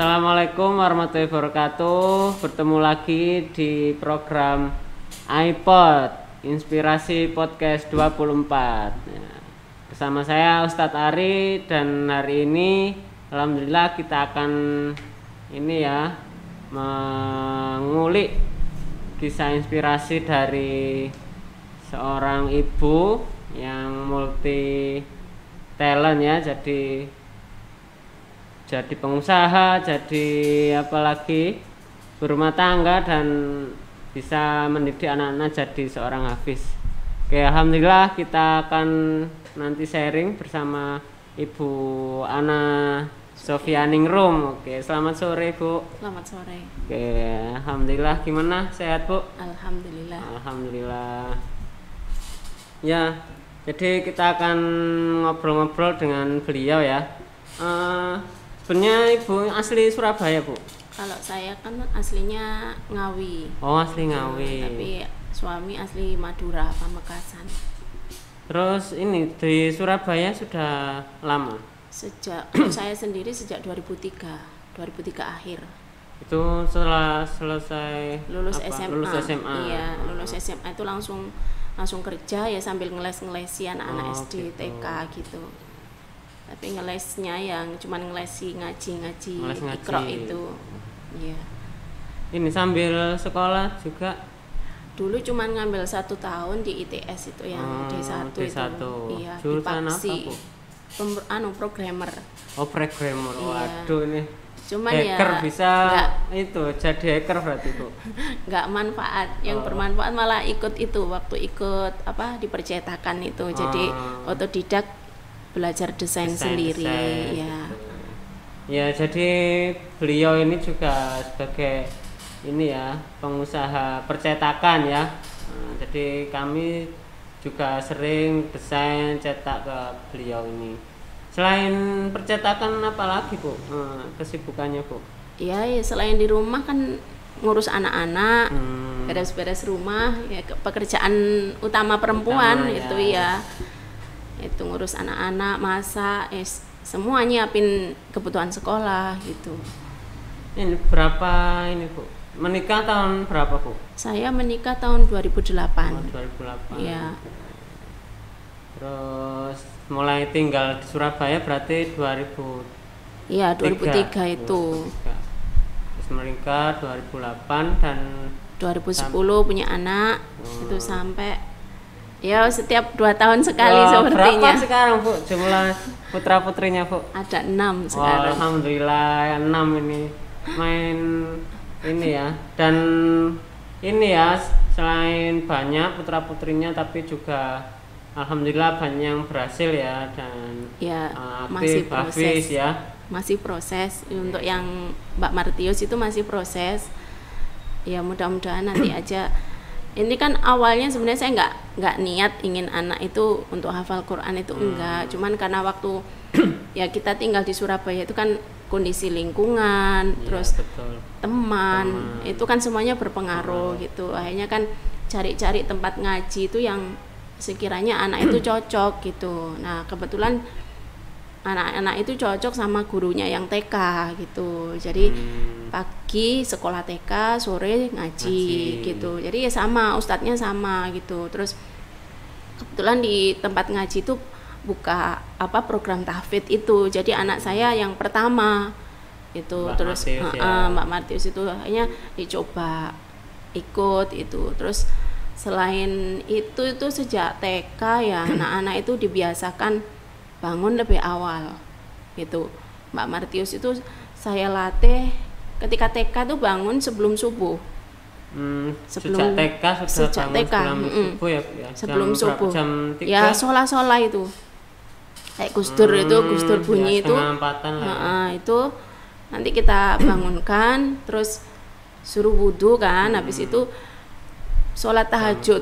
Assalamualaikum warahmatullahi wabarakatuh. Bertemu lagi di program iPod Inspirasi Podcast 24. Bersama saya Ustadz Ari, dan hari ini alhamdulillah kita akan mengulik kisah inspirasi dari seorang ibu yang multi talent ya, jadi pengusaha, jadi apalagi berumah tangga, dan bisa mendidik anak-anak jadi seorang hafiz. Oke, alhamdulillah kita akan nanti sharing bersama Ibu Ana Sofianingrum. Oke, selamat sore Bu. Selamat sore. Oke, alhamdulillah, gimana, sehat Bu? Alhamdulillah. Alhamdulillah. Ya, jadi kita akan ngobrol-ngobrol dengan beliau ya. Sebenarnya Ibu asli Surabaya Bu? Kalau saya kan aslinya Ngawi. Oh, asli Ngawi. Tapi suami asli Madura, Pamekasan. Terus ini di Surabaya sudah lama? Saya sendiri sejak 2003 akhir. Itu setelah selesai lulus SMA. Iya, Oh. lulus SMA itu langsung kerja ya, sambil ngelesi anak-anak SD, gitu. TK gitu. Tapi ngelesnya yang cuman ngelesi ngaji Iqra itu. Iya. Ini sambil sekolah juga? Dulu cuman ngambil 1 tahun di ITS itu yang D1 itu. Iya, jurusan apa Bu? Programmer. Oh, programmer. Iya. Waduh, ini Cuman hacker ya bisa enggak, jadi hacker berarti Bu. Enggak manfaat. Yang bermanfaat malah ikut di percetakan itu. Jadi otodidak belajar desain sendiri ya. Ya, jadi beliau ini juga sebagai pengusaha percetakan ya. Jadi kami juga sering desain cetak ke beliau ini. Selain percetakan apa lagi Bu kesibukannya Bu? Ya, selain di rumah kan ngurus anak-anak, beres-beres rumah ya, pekerjaan utama perempuan itu ya. Itu ngurus anak-anak, masak, semua nyiapin kebutuhan sekolah gitu. Ini berapa ini Bu? Menikah tahun berapa Bu? Saya menikah tahun 2008. 2008. Iya. Terus mulai tinggal di Surabaya berarti 2000. Iya, 2003 itu. 2003. Terus menikah 2008 dan 2010 punya anak. Itu sampai ya setiap 2 tahun sekali sepertinya. Berapa sekarang Bu jumlah putra putrinya Bu? Ada 6 sekarang. Alhamdulillah 6 ini main ini ya. Dan ini ya, selain banyak putra putrinya tapi juga alhamdulillah banyak yang berhasil ya, dan ya, aktif hafiz ya. Masih proses. Untuk yang Mbak Martius itu masih proses. Ya mudah-mudahan nanti aja. Ini kan awalnya sebenarnya saya nggak niat ingin anak itu untuk hafal Quran itu enggak, cuman karena waktu ya kita tinggal di Surabaya itu kan kondisi lingkungan, terus teman itu kan semuanya berpengaruh gitu. Akhirnya kan cari-cari tempat ngaji itu yang sekiranya anak itu cocok gitu. Nah kebetulan anak-anak itu cocok sama gurunya yang TK gitu. Jadi pagi sekolah TK, sore ngaji gitu. Jadi ya sama, ustadznya sama gitu. Terus kebetulan di tempat ngaji itu buka program tahfidz itu. Jadi anak saya yang pertama itu Mbak Martius itu hanya dicoba ikut itu. Terus selain itu sejak TK ya anak-anak itu dibiasakan bangun lebih awal gitu. Mbak Martius itu saya latih ketika TK tuh bangun sebelum subuh. Sejak TK sudah bangun subuh ya? Sebelum subuh. Jam 3? Ya, sholat itu. Kayak Gus Dur bunyi itu. Itu nanti kita bangunkan, terus suruh wudhu kan, habis itu sholat tahajud.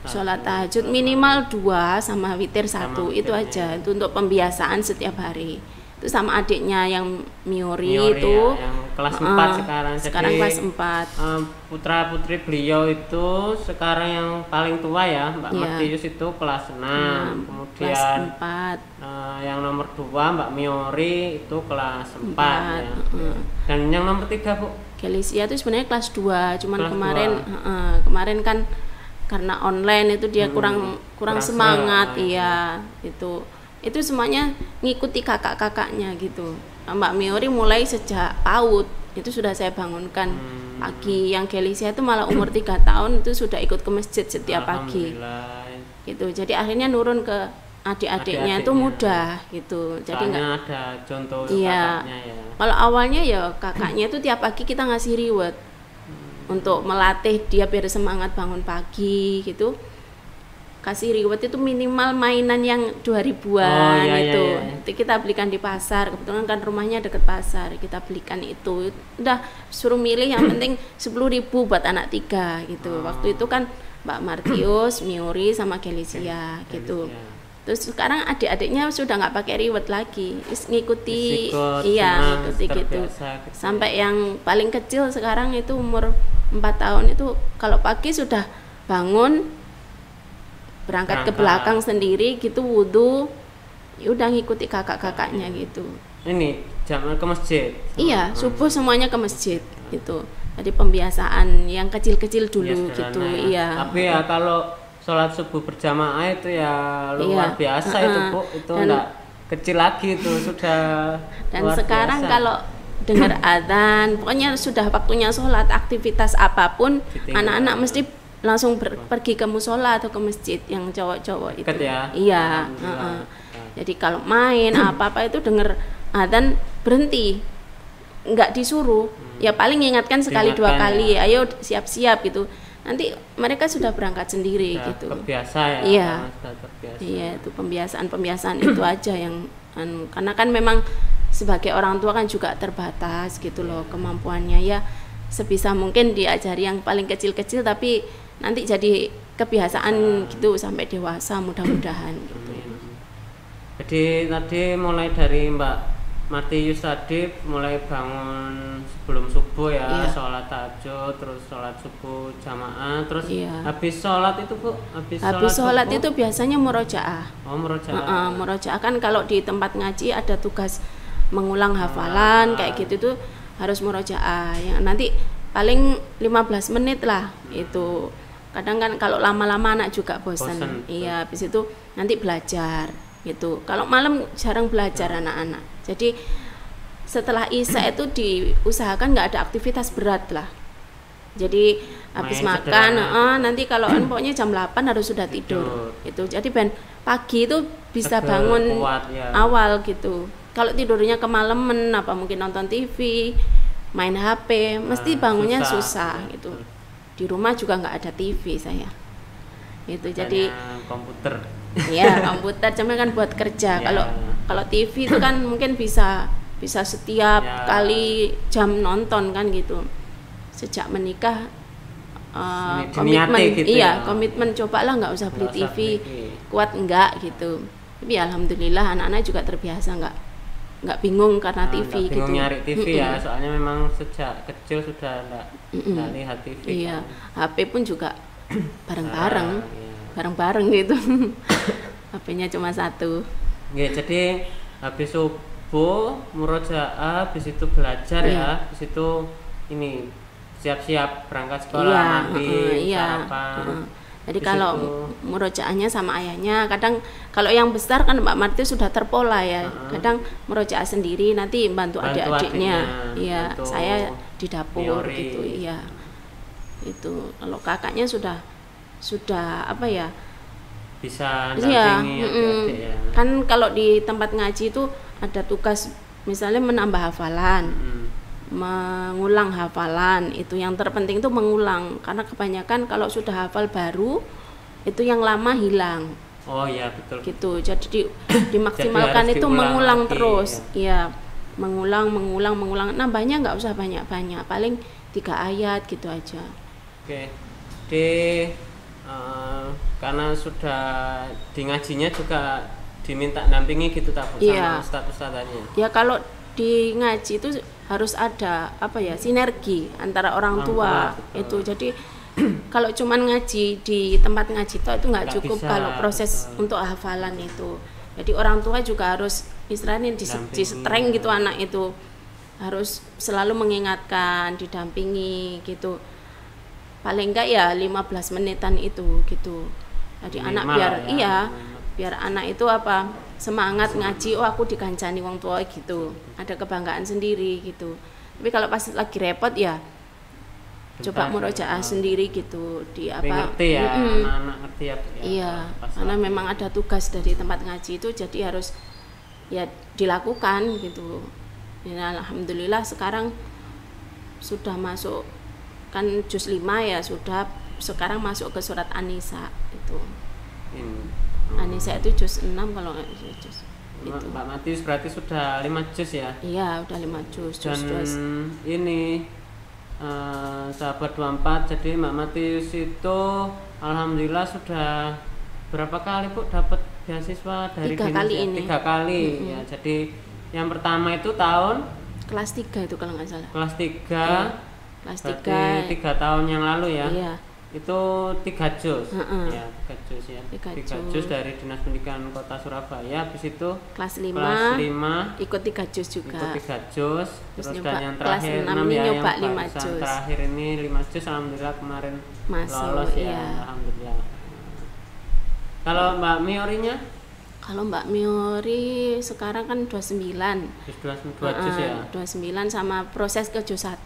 Sholat tahajud minimal 2 sama witir 1 itu aja. Itu untuk pembiasaan setiap hari. Itu sama adiknya yang Miori itu ya, yang kelas 4 sekarang. Sekarang Jadi kelas 4. Putra putri beliau itu sekarang yang paling tua ya, Mbak Iya. Matius itu kelas 6. Kelas Kemudian 4. yang nomor 2 Mbak Miori itu kelas 4 ya. Dan yang nomor 3 Bu? Kelisia itu sebenarnya kelas 2, cuman Kelas kemarin kan karena online itu dia kurang semangat, iya. Itu semuanya ngikuti kakak-kakaknya gitu. Mbak Miori mulai sejak PAUD itu sudah saya bangunkan pagi. Yang Kelisia itu malah umur 3 tahun itu sudah ikut ke masjid setiap pagi gitu. Jadi akhirnya nurun ke adik-adiknya itu mudah gitu. Jadi nggak ada contoh iya, kakaknya ya. kalau awalnya ya kakaknya itu tiap pagi kita ngasih reward untuk melatih dia biar semangat bangun pagi gitu. Kasih reward itu minimal mainan yang 2000-an itu. Itu kita belikan di pasar, kebetulan kan rumahnya deket pasar, kita belikan itu. Udah suruh milih yang penting 10.000 buat anak 3 gitu. Waktu itu kan Mbak Martius, Miori sama Kelisia gitu. Terus sekarang adik-adiknya sudah nggak pakai reward lagi, ngikuti gitu. Sampai yang paling kecil sekarang itu umur 4 tahun itu kalau pagi sudah bangun berangkat ke belakang sendiri gitu, wudhu, ya udah ngikuti kakak-kakaknya gitu. Ini jam ke masjid. Iya, subuh semuanya ke masjid gitu. Jadi pembiasaan yang kecil-kecil dulu gitu, iya. Tapi ya kalau sholat subuh berjamaah itu ya luar biasa itu Bu, itu enggak kecil lagi itu sudah. Dan sekarang kalau dengar adzan, pokoknya sudah waktunya sholat, aktivitas apapun, anak-anak mesti langsung pergi ke musola atau ke masjid yang cowok-cowok itu. Ya? Iya. Jadi kalau main apa-apa itu dengar adzan berhenti, nggak disuruh, ya paling ingatkan sekali 2 kali, ayo siap-siap gitu. Nanti mereka sudah berangkat sendiri gitu. Terbiasa ya. Iya. Terbiasa. Iya, itu pembiasaan itu aja yang karena kan memang sebagai orang tua kan juga terbatas gitu loh kemampuannya, ya sebisa mungkin diajari yang paling kecil-kecil tapi nanti jadi kebiasaan gitu sampai dewasa mudah-mudahan gitu. Jadi tadi mulai dari Mbak Matius tadi mulai bangun sebelum subuh ya, sholat tahajud, terus sholat subuh jamaah, terus habis sholat itu Bu, habis sholat itu biasanya murojaah. Oh, murojaah. Murojaah kan kalau di tempat ngaji ada tugas mengulang hafalan kayak gitu tuh harus murojaah. Yang nanti paling 15 menit lah itu. Kadang kan kalau lama-lama anak juga bosan. Iya, habis itu nanti belajar gitu. Kalau malam jarang belajar anak-anak. Jadi setelah Isya itu diusahakan nggak ada aktivitas berat lah. Jadi habis makan, nanti kalau pokoknya jam 8 harus sudah tidur. Itu. Jadi pagi itu bisa bangun awal gitu. Kalau tidurnya kemalaman apa mungkin nonton TV, main HP, mesti bangunnya susah gitu. Di rumah juga nggak ada TV saya. Itu jadi komputer. Iya, komputer cuma kan buat kerja. Kalau TV itu kan mungkin bisa setiap kali jam nonton kan gitu. Sejak menikah komitmen gitu komitmen cobalah nggak usah beli TV. Kuat enggak gitu. Tapi alhamdulillah anak-anak juga terbiasa nggak bingung karena TV bingung gitu. Nyari TV ya, soalnya memang sejak kecil sudah enggak lihat TV. Iya, kan. HP pun juga bareng-bareng gitu. HP-nya cuma 1. Ya, jadi habis subuh murojaah, habis itu belajar habis itu ini siap-siap berangkat sekolah, mandi, sarapan. Jadi kalau murojaahnya sama ayahnya, kadang kalau yang besar kan Mbak Marti sudah terpola ya. Kadang murojaah sendiri, nanti bantu adik-adiknya. Iya, saya di dapur gitu, iya. Itu kalau kakaknya sudah apa ya? Bisa dampingi adik-adik ya. Kan kalau di tempat ngaji itu ada tugas misalnya menambah hafalan. Mengulang hafalan, itu yang terpenting itu mengulang, karena kebanyakan kalau sudah hafal baru itu yang lama hilang. Oh iya, betul. Gitu. Jadi dimaksimalkan itu mengulang lagi, terus. Iya. Mengulang. Nambahnya nggak usah banyak-banyak, paling 3 ayat gitu aja. Oke. Karena sudah di ngajinya juga diminta dampingi gitu tak sama ustadz-ustadzanya. Ya kalau di ngaji itu harus ada apa ya, sinergi antara orang tua itu. Jadi kalau cuman ngaji di tempat ngaji itu nggak cukup bisa, kalau proses untuk hafalan itu. Jadi orang tua juga harus istilahnya di strength gitu, anak itu harus selalu mengingatkan, didampingi gitu. Paling enggak ya 15 menitan itu gitu. Jadi anak biar biar anak itu apa, semangat ngaji, oh aku dikancani wong tua gitu, ada kebanggaan sendiri gitu. Tapi kalau pas lagi repot ya coba murojaah sendiri gitu, di apa ngerti ya, anak-anak ngerti ya. Iya, karena memang ada tugas dari tempat ngaji itu, jadi harus ya dilakukan gitu. Ya, alhamdulillah sekarang sudah masuk kan juz 5 ya, sudah sekarang masuk ke surat An-Nisa itu. An-Nisa itu juz 6 kalau nggak juz itu. Mbak Matius berarti sudah 5 juz ya? Iya, udah 5 juz. Dan ini sahabat 24, jadi Mbak Matius itu alhamdulillah sudah berapa kali Bu dapat beasiswa dari 3 kali ini. 3 kali ya. Jadi yang pertama itu tahun kelas 3 itu kalau nggak salah. Kelas 3. Ya, kelas 3. 3 tahun yang lalu ya. Iya. Itu 3 juz. Ya, 3 juz ya. 3 juz dari Dinas Pendidikan Kota Surabaya. Habis itu kelas 5 ikut 3 juz juga. Ikut 3 juz. Terus nyoba, dan yang terakhir kelas 6 6 ini ya, nyoba yang 5 juz. Terakhir ini 5 juz, alhamdulillah kemarin masuk, lolos ya. iya. Alhamdulillah. Kalau Mbak Miorinya? Kalau Mbak Miori sekarang kan 29. Juz 2 juz ya. 29 sama proses ke juz 1.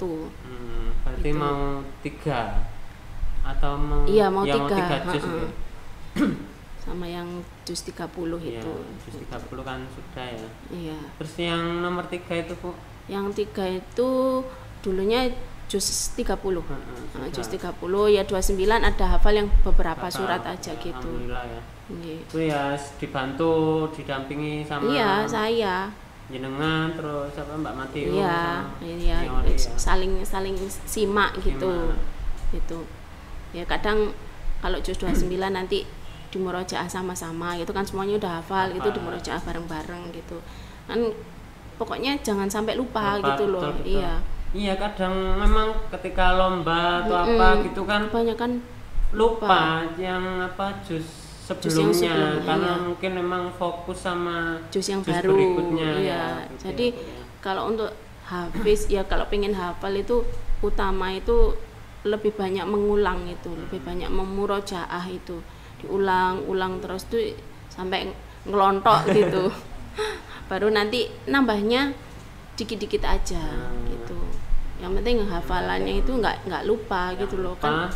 Berarti gitu. mau 3 atau mau iya, mau ya 3 juz ya. Sama yang juz 30 Iya, itu. juz 30 kan sudah ya. Iya. Terus yang nomor 3 itu Bu? Yang 3 itu dulunya juz 30. Juz 30 ya 29 ada hafal yang beberapa surat aja gitu. Alhamdulillah ya. Itu Iya. ya dibantu, didampingi sama Iya, saya. jenengan, terus apa Mbak Matius. Iya, iya, ya. saling simak gitu. Gitu. Ya kadang kalau juz 29 nanti di murojaah sama-sama gitu kan, semuanya udah hafal gitu, di murojaah bareng-bareng gitu. Kan pokoknya jangan sampai lupa gitu loh. Betul. Iya. Iya, kadang memang ketika lomba atau apa gitu kan banyak kan lupa yang apa juz sebelumnya, karena iya. mungkin memang fokus sama juz yang juz baru. berikutnya Iya. ya. Jadi kalau untuk hafiz ya, kalau pengen hafal itu utama itu lebih banyak mengulang itu, lebih banyak memurojaah itu, diulang-ulang terus tuh sampai ngelontok gitu. Baru nanti nambahnya dikit-dikit aja gitu. Yang penting hafalannya itu nggak lupa gitu loh kan.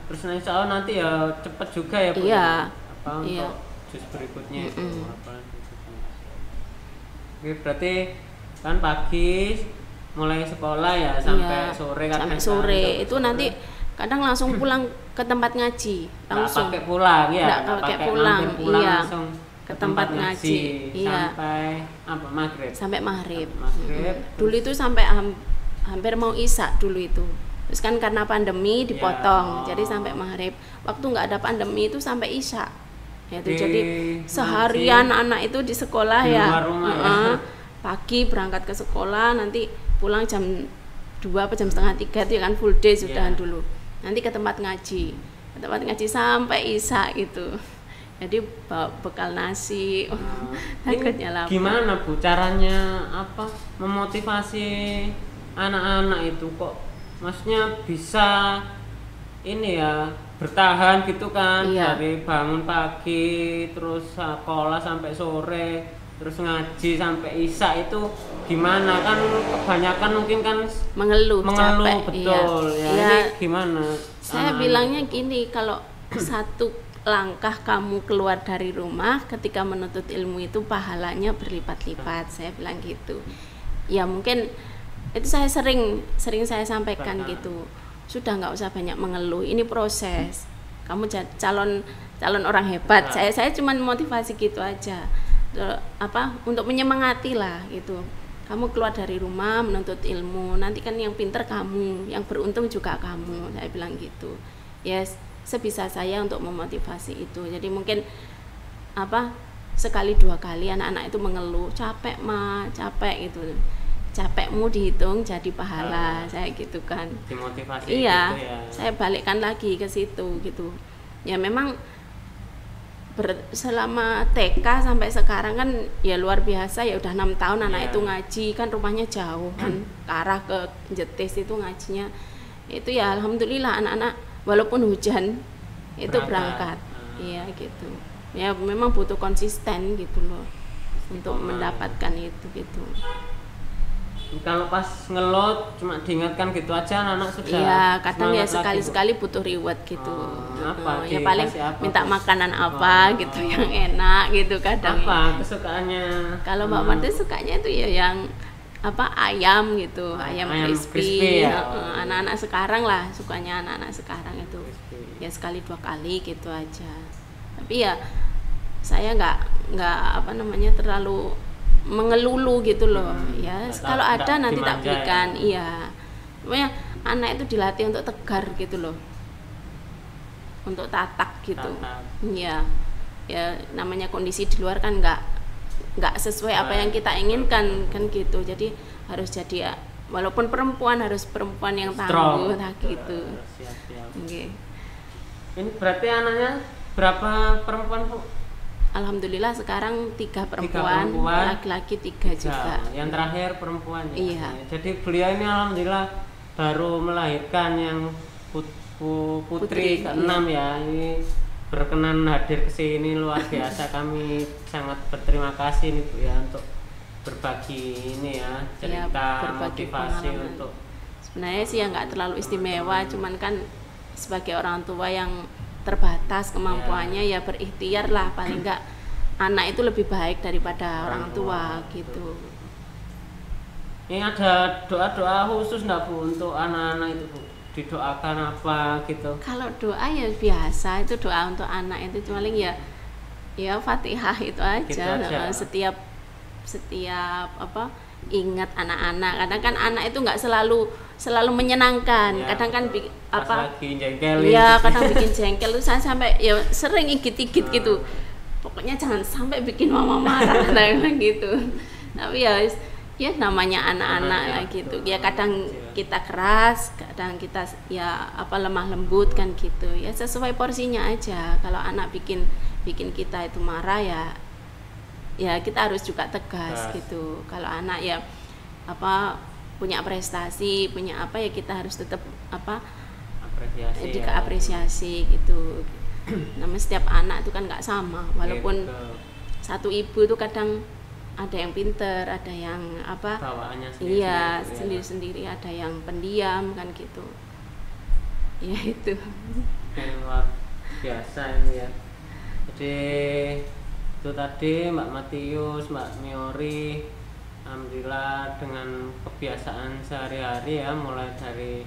Terus insya Allah nanti ya cepet juga ya Bu. Iya. Apa untuk juz berikutnya itu Oke, berarti kan pagi mulai sekolah ya sampai sore kan. Sampai sore itu nanti kadang langsung pulang ke tempat ngaji, langsung. Nggak pakai pulang ya. Nggak pakai pulang, iya. Langsung ke tempat ngaji, iya. Sampai apa maghrib. Sampai maghrib. Dulu itu sampai hampir mau isya dulu itu. Terus kan karena pandemi dipotong, jadi sampai maghrib. Waktu nggak ada pandemi itu sampai isya. Itu jadi seharian anak itu di sekolah di ya. Pagi berangkat ke sekolah, nanti pulang jam 2 apa jam setengah 3 itu kan full day sudah dulu. Nanti ke tempat ngaji. Ke tempat ngaji sampai isya gitu. Jadi bawa bekal nasi. Takutnya lapar. Gimana Bu caranya apa memotivasi anak-anak itu kok maksudnya bisa ini ya bertahan gitu kan, dari bangun pagi terus sekolah sampai sore terus ngaji sampai isya, itu gimana? Kan kebanyakan mungkin kan mengeluh capek, betul ya. Ini gimana? Saya bilangnya gini, kalau satu langkah kamu keluar dari rumah ketika menuntut ilmu itu pahalanya berlipat-lipat, saya bilang gitu. Ya mungkin itu saya sering saya sampaikan gitu. Sudah nggak usah banyak mengeluh, ini proses. Kamu calon orang hebat. Saya cuma motivasi gitu aja. Apa untuk menyemangati lah gitu. Kamu keluar dari rumah menuntut ilmu, nanti kan yang pinter kamu, yang beruntung juga kamu, saya bilang gitu. Yes, sebisa saya untuk memotivasi itu. Jadi mungkin apa sekali dua kali anak-anak itu mengeluh, capek gitu. capekmu dihitung jadi pahala, saya gitu kan. Dimotivasi Iya, gitu ya. saya balikkan lagi ke situ gitu. Ya memang selama TK sampai sekarang kan ya luar biasa ya, udah 6 tahun anak itu ngaji kan, rumahnya jauh kan, ke arah ke Jetis itu ngajinya itu ya alhamdulillah anak-anak walaupun hujan itu berangkat. Iya gitu. Ya memang butuh konsisten gitu loh untuk mendapatkan itu gitu. Kalau pas ngelot cuma diingatkan gitu aja anak sudah. Iya, kadang ya sekali-sekali butuh reward gitu. Apa? Ya paling apa, minta makanan apa gitu yang enak gitu kadang. Apa kesukaannya? Kalau Mbak Marti sukanya itu ya yang apa, ayam gitu, ayam crispy. Ya. Anak-anak sekarang lah sukanya, anak-anak sekarang itu crispy. Ya sekali 2 kali gitu aja. Tapi ya saya nggak apa namanya terlalu mengelulu gitu loh. Ya kalau ada nanti tak belikan. Ya. Iya, pokoknya anak itu dilatih untuk tegar gitu loh, untuk tatak gitu. Iya, ya namanya kondisi di luar kan nggak sesuai apa yang kita inginkan kan gitu. Jadi harus jadi ya, walaupun perempuan harus perempuan yang tangguh gitu. Siap. Okay. Ini berarti anaknya berapa perempuan, Bu? Alhamdulillah sekarang 3 perempuan, laki-laki 3 juga. Yang terakhir perempuan ya. Iya. Jadi beliau ini alhamdulillah baru melahirkan yang putri ke-6 ya. Ini berkenan hadir ke sini, luar biasa. Kami sangat berterima kasih nih Bu ya untuk berbagi ini ya, cerita motivasi pengalaman. Untuk sebenarnya sih ya nggak terlalu istimewa, cuman kan sebagai orang tua yang terbatas kemampuannya ya berikhtiar lah, paling enggak anak itu lebih baik daripada orang tua gitu. Ini ada doa-doa khusus enggak Bu untuk anak-anak itu Bu? Didoakan apa gitu? Kalau doa ya biasa, itu doa untuk anak itu paling ya Fatihah itu aja. Gitu aja. Setiap apa ingat anak-anak. Kadang kan anak itu nggak selalu menyenangkan. Ya, kadang kan lagi jengkel. Iya, kadang bikin jengkel tuh saya sampai ya sering igit-igit gitu. Pokoknya jangan sampai bikin mama marah gitu. Tapi ya namanya anak-anak ya gitu. Ya kadang kita keras, kadang kita ya lemah lembut kan gitu. Ya sesuai porsinya aja. Kalau anak bikin kita itu marah ya kita harus juga tegas gitu. Kalau anak ya punya prestasi, punya apa ya kita harus tetap apresiasi gitu. Namanya setiap anak itu kan nggak sama, walaupun satu ibu itu kadang ada yang pinter, ada yang bawaannya sendiri-sendiri, ada yang pendiam kan gitu. Ya itu. Luar biasa ini ya. Jadi itu tadi Mbak Matius, Mbak Miori, alhamdulillah dengan kebiasaan sehari-hari ya, mulai dari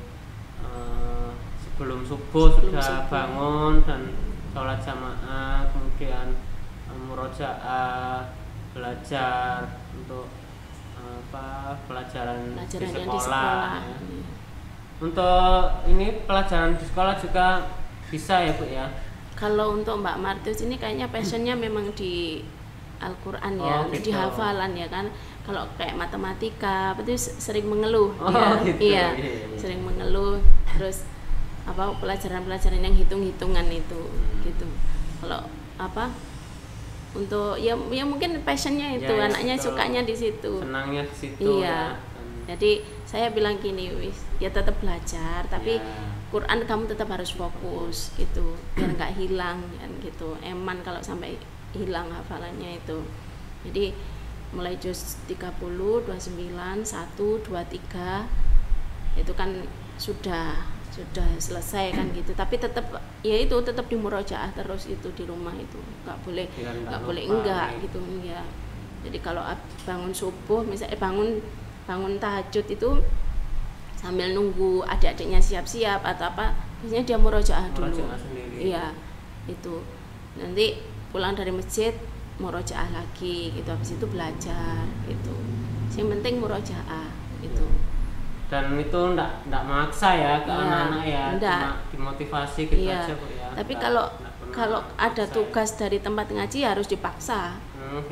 sebelum subuh sudah bangun dan sholat jamaah, kemudian murojaah, belajar untuk pelajaran di sekolah. Ya. Untuk ini pelajaran di sekolah juga bisa ya Bu ya? Kalau untuk Mbak Martius ini kayaknya passionnya memang di Al-Quran ya, gitu. Di hafalan ya kan. Kalau kayak matematika, itu sering mengeluh. Gitu. Iya, sering mengeluh. Terus pelajaran-pelajaran yang hitung-hitungan itu, gitu. Kalau untuk ya mungkin passionnya itu, anaknya itu. Sukanya di situ. Senangnya di situ. Iya. Jadi saya bilang gini, ya tetap belajar, tapi Quran kamu tetap harus fokus gitu, biar nggak hilang kan gitu. Eman kalau sampai hilang hafalannya itu. Jadi mulai juz 30, 29, 1, 2, 3 itu kan sudah selesai kan gitu. Tapi tetap di murojaah terus itu di rumah itu. Nggak boleh enggak gitu ya. Jadi kalau bangun subuh misalnya bangun tahajud itu sambil nunggu adik-adiknya siap-siap atau biasanya dia murojaah dulu. Iya, itu. Nanti pulang dari masjid murojaah lagi gitu, habis itu belajar gitu. Yang penting murojaah itu. Dan itu enggak maksa ya ke anak-anak ya, cuma dimotivasi gitu aja Bu ya. Tapi kalau ada tugas dari tempat ngaji harus dipaksa.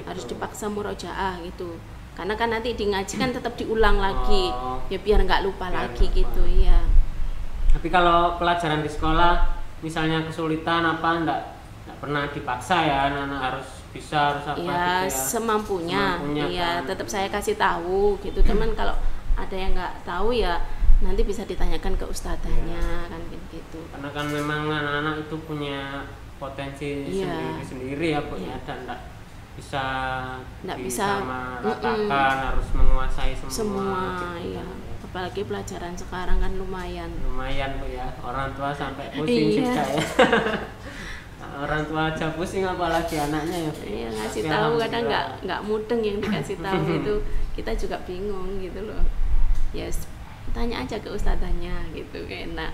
Harus dipaksa murojaah gitu. karena kan nanti di ngaji kan tetap diulang lagi, Oh. ya biar nggak lupa Biar lagi nggak gitu lupa. ya. Tapi kalau pelajaran di sekolah misalnya kesulitan apa enggak pernah dipaksa ya anak-anak harus bisa harus apa Ya gitu ya. semampunya, iya kan. tetap saya kasih tahu gitu. Cuman kalau ada yang nggak tahu ya nanti bisa ditanyakan ke ustadzanya kan gitu. Karena kan memang anak-anak itu punya potensi Iya. sendiri-sendiri ya Bu ya, Iya. dan enggak bisa Nggak bisa, disamaratakan, harus menguasai semua gitu iya. kan. Apalagi pelajaran sekarang kan lumayan. Lumayan Bu ya, orang tua sampai pusing Iya. juga ya. Orang tua aja pusing apalagi anaknya ya Bu. Iya, ngasih Tapi tahu kadang alhamdulillah. nggak mudeng yang dikasih tahu itu, kita juga bingung gitu loh. Ya tanya aja ke ustadzanya gitu, enak.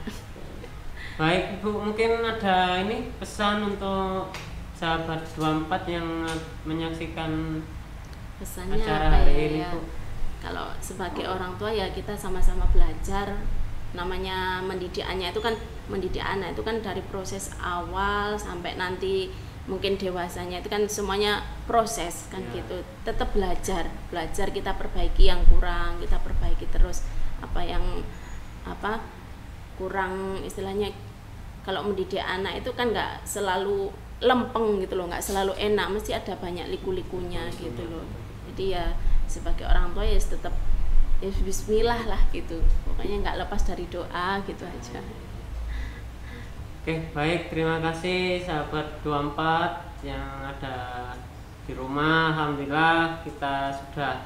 Baik Bu, mungkin ada ini pesan untuk sahabat 24 yang menyaksikan Pesannya acara apa hari ya, ini ya? Bu? Kalau sebagai orang tua ya kita sama-sama belajar. Namanya mendidik anak itu kan dari proses awal sampai nanti mungkin dewasanya itu kan semuanya proses kan Ya. gitu. Tetap belajar kita perbaiki yang kurang, kita perbaiki terus apa yang kurang, istilahnya kalau mendidik anak itu kan nggak selalu lempeng gitu loh, nggak selalu enak, mesti ada banyak liku-likunya gitu loh. Jadi ya sebagai orang tua ya tetap ya bismillah lah gitu, pokoknya nggak lepas dari doa gitu aja. Oke, baik, terima kasih sahabat 24 yang ada di rumah. Alhamdulillah kita sudah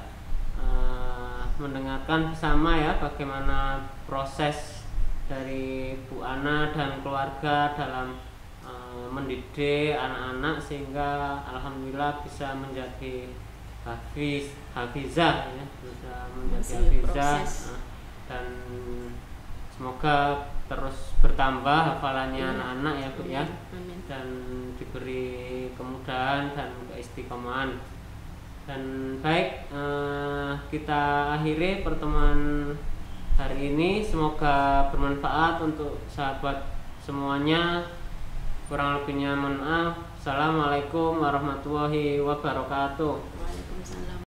mendengarkan bersama ya bagaimana proses dari Bu Ana dan keluarga dalam mendidik anak-anak sehingga alhamdulillah bisa menjadi hafizah ya, bisa menjadi Masih hafizah proses. dan semoga terus bertambah hafalannya Iya. anak-anak ya Bu ya, Amin. dan diberi kemudahan dan keistiqomahan. Dan baik, kita akhiri pertemuan hari ini, semoga bermanfaat untuk sahabat semuanya. Kurang lebihnya mohon maaf. Assalamualaikum warahmatullahi wabarakatuh. Waalaikumsalam.